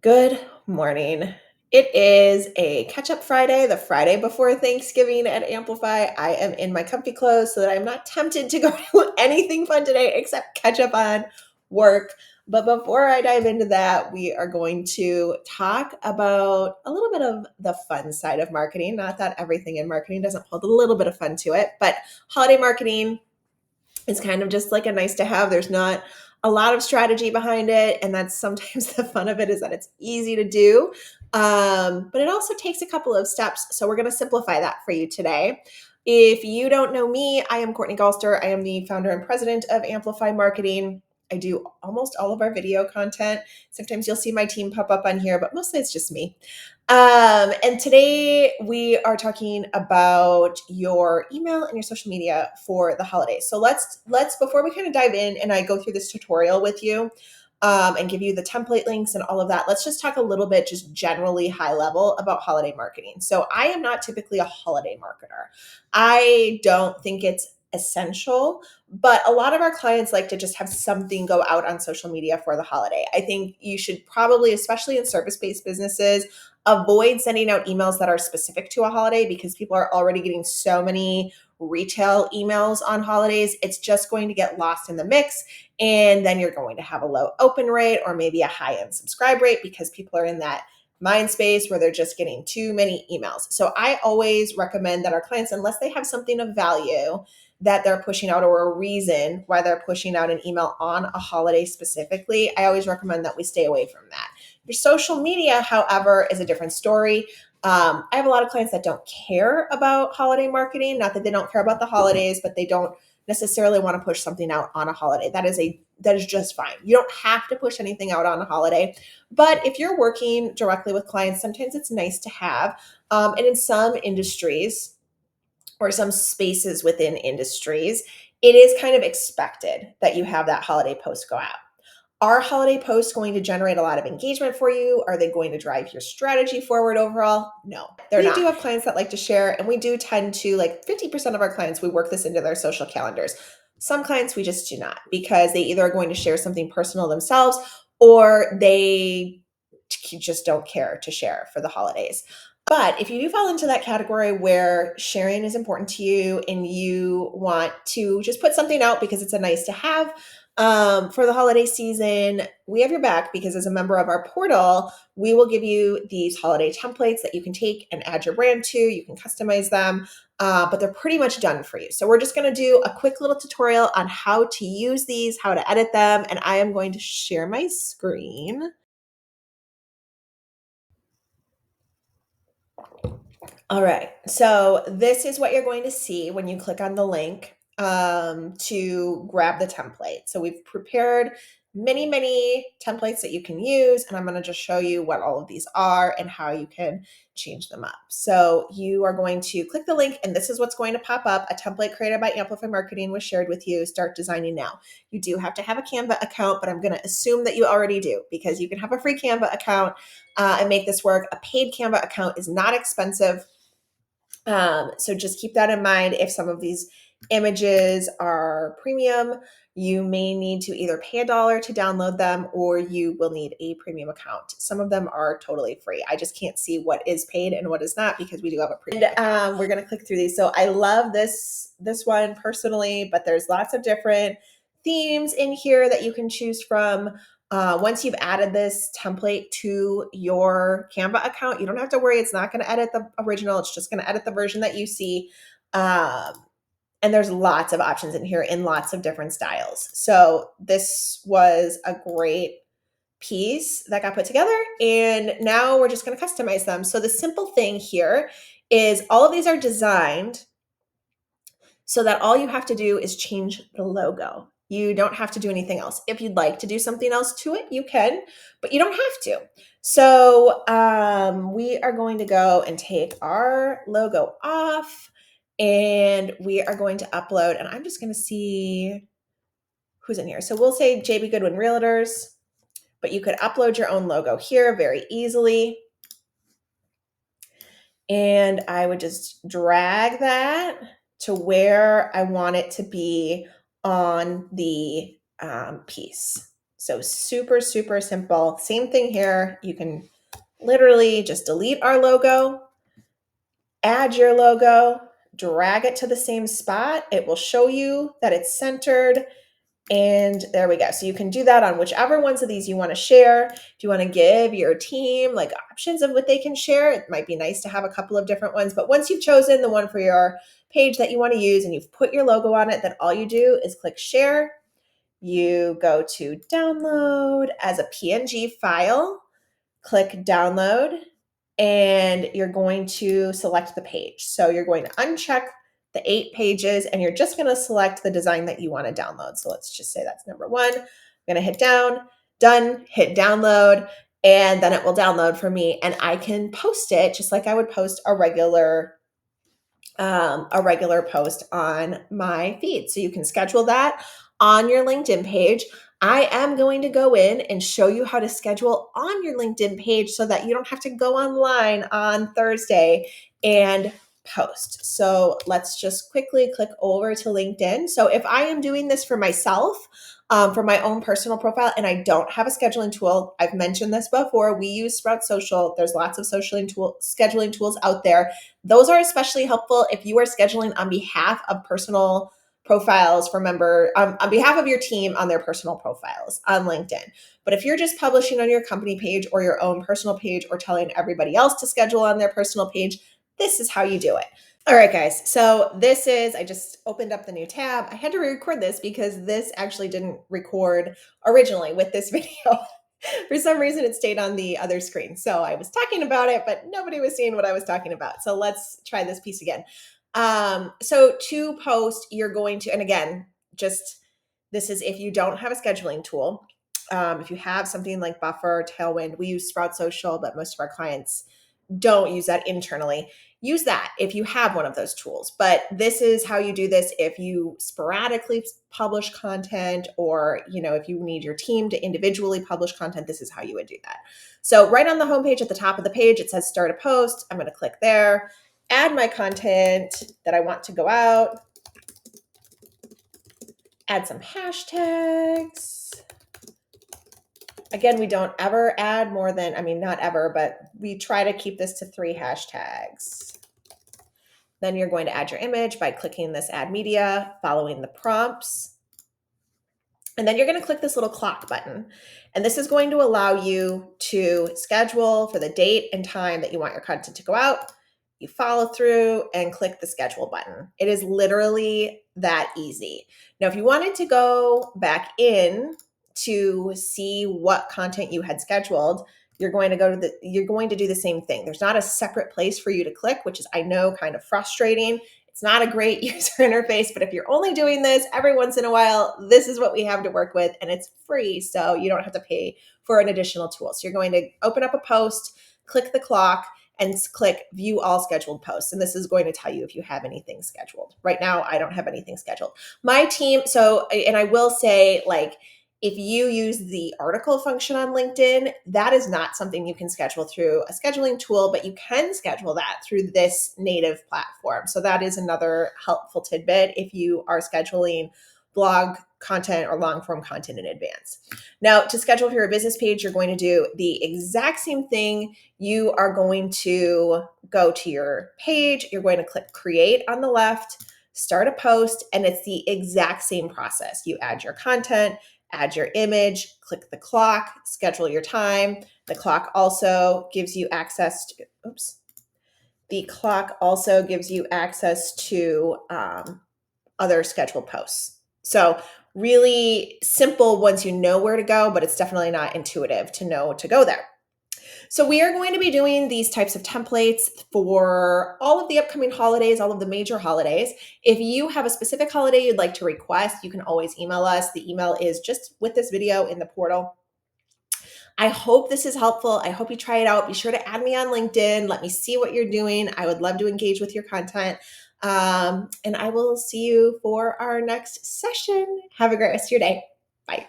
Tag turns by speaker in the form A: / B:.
A: Good morning. It is a catch up Friday, the Friday before Thanksgiving at Amplify. I am in my comfy clothes so that I'm not tempted to go do anything fun today except catch up on work. But before I dive into that, we are going to talk about a little bit of the fun side of marketing. Not that everything in marketing doesn't hold a little bit of fun to it, but holiday marketing is kind of just like a nice to have. There's not a lot of strategy behind it. And that's sometimes the fun of it is that it's easy to do. But it also takes a couple of steps. So we're going to simplify that for you today. If you don't know me, I am Courtney Galster. I am the founder and president of Amplify Marketing. I do almost all of our video content. Sometimes you'll see my team pop up on here, but mostly it's just me. And today we are talking about your email and your social media for the holidays. So let's before we kind of dive in and I go through this tutorial with you and give you the template links and all of that. Let's just talk a little bit, just generally high level about holiday marketing. So I am not typically a holiday marketer. I don't think it's essential, but a lot of our clients like to just have something go out on social media for the holiday. I think you should probably, especially in service-based businesses, avoid sending out emails that are specific to a holiday because people are already getting so many retail emails on holidays. It's just going to get lost in the mix. And then you're going to have a low open rate or maybe a high unsubscribe rate because people are in that mind space where they're just getting too many emails. So I always recommend that our clients, unless they have something of value that they're pushing out or a reason why they're pushing out an email on a holiday specifically, I always recommend that we stay away from that. Your social media, however, is a different story. I have a lot of clients that don't care about holiday marketing. Not that they don't care about the holidays, but they don't necessarily want to push something out on a holiday. That is just fine. You don't have to push anything out on a holiday. But if you're working directly with clients, sometimes it's nice to have. And in some industries or some spaces within industries, it is kind of expected that you have that holiday post go out. Are holiday posts going to generate a lot of engagement for you? Are they going to drive your strategy forward overall? No, they're not. We do have clients that like to share, and we do tend to, like 50% of our clients, we work this into their social calendars. Some clients we just do not because they either are going to share something personal themselves or they just don't care to share for the holidays. But if you do fall into that category where sharing is important to you and you want to just put something out because it's a nice to have, for the holiday season, we have your back because as a member of our portal, we will give you these holiday templates that you can take and add your brand to. You can customize them, but they're pretty much done for you. So we're just going to do a quick little tutorial on how to use these, how to edit them, and I am going to share my screen. All right. So this is what you're going to see when you click on the link to grab the template. So we've prepared many, many templates that you can use, and I'm going to just show you what all of these are and how you can change them up. So you are going to click the link, and this is what's going to pop up. A template created by Amplify Marketing was shared with you. Start designing now. You do have to have a Canva account, but I'm going to assume that you already do because you can have a free Canva account and make this work. A paid Canva account is not expensive. So just keep that in mind. If some of these images are premium, you may need to either pay $1 to download them or you will need a premium account. Some of them are totally free. I just can't see what is paid and what is not because we do have a premium account. We're going to click through these. So I love this one personally, but there's lots of different themes in here that you can choose from. Once you've added this template to your Canva account, you don't have to worry. It's not going to edit the original. It's just going to edit the version that you see. And there's lots of options in here in lots of different styles. So this was a great piece that got put together. And now we're just going to customize them. So the simple thing here is all of these are designed so that all you have to do is change the logo. You don't have to do anything else. If you'd like to do something else to it, you can, but you don't have to. So we are going to go and take our logo off and we are going to upload, and I'm just going to see who's in here. So we'll say JB Goodwin Realtors, but you could upload your own logo here very easily. And I would just drag that to where I want it to be on the piece. So super, super simple. Same thing here. You can literally just delete our logo, add your logo, drag it to the same spot. It will show you that it's centered. And there we go. So you can do that on whichever ones of these you want to share. If you want to give your team like options of what they can share, it might be nice to have a couple of different ones. But once you've chosen the one for your page that you want to use and you've put your logo on it, then all you do is click share. You go to download as a PNG file, click download, and you're going to select the page. So you're going to uncheck the 8 pages and you're just going to select the design that you want to download. So let's just say that's number 1. I'm going to hit done, hit download, and then it will download for me and I can post it just like I would post a regular post on my feed. So you can schedule that on your LinkedIn page. I am going to go in and show you how to schedule on your LinkedIn page so that you don't have to go online on Thursday and post. So let's just quickly click over to LinkedIn. So if I am doing this for myself, for my own personal profile, and I don't have a scheduling tool, I've mentioned this before, we use Sprout Social. There's lots of scheduling tools out there. Those are especially helpful if you are scheduling on behalf of personal profiles for on behalf of your team on their personal profiles on LinkedIn. But if you're just publishing on your company page or your own personal page or telling everybody else to schedule on their personal page, this is how you do it. All right, guys. So I just opened up the new tab. I had to re-record this because this actually didn't record originally with this video. For some reason, it stayed on the other screen. So I was talking about it, but nobody was seeing what I was talking about. So let's try this piece again. So to post, you're going to, and again, this is if you don't have a scheduling tool. If you have something like Buffer, Tailwind, we use Sprout Social, but most of our clients don't use that internally. Use that if you have one of those tools. But this is how you do this if you sporadically publish content or, if you need your team to individually publish content, this is how you would do that. So right on the homepage at the top of the page, it says start a post. I'm going to click there, add my content that I want to go out, add some hashtags. Again, we don't ever add more than, not ever, but we try to keep this to 3 hashtags. Then you're going to add your image by clicking this add media, following the prompts. And then you're going to click this little clock button. And this is going to allow you to schedule for the date and time that you want your content to go out. You follow through and click the schedule button. It is literally that easy. Now, if you wanted to go back in to see what content you had scheduled, you're going to do the same thing. There's not a separate place for you to click, which is, I know, kind of frustrating. It's not a great user interface, but if you're only doing this every once in a while, this is what we have to work with, and it's free, so you don't have to pay for an additional tool. So you're going to open up a post, click the clock, and click view all scheduled posts. And this is going to tell you if you have anything scheduled. Right now, I don't have anything scheduled. My team, and I will say, if you use the article function on LinkedIn, that is not something you can schedule through a scheduling tool, but you can schedule that through this native platform. So that is another helpful tidbit if you are scheduling blog content or long form content in advance. Now, to schedule for your business page, you're going to do the exact same thing. You are going to go to your page. You're going to click create on the left, start a post, and it's the exact same process. You add your content, add your image, click the clock, schedule your time. The clock also gives you access to, other scheduled posts. So really simple once you know where to go, but it's definitely not intuitive to know to go there. So we are going to be doing these types of templates for all of the upcoming holidays, all of the major holidays. If you have a specific holiday you'd like to request, you can always email us. The email is just with this video in the portal. I hope this is helpful. I hope you try it out. Be sure to add me on LinkedIn. Let me see what you're doing. I would love to engage with your content. And I will see you for our next session. Have a great rest of your day. Bye.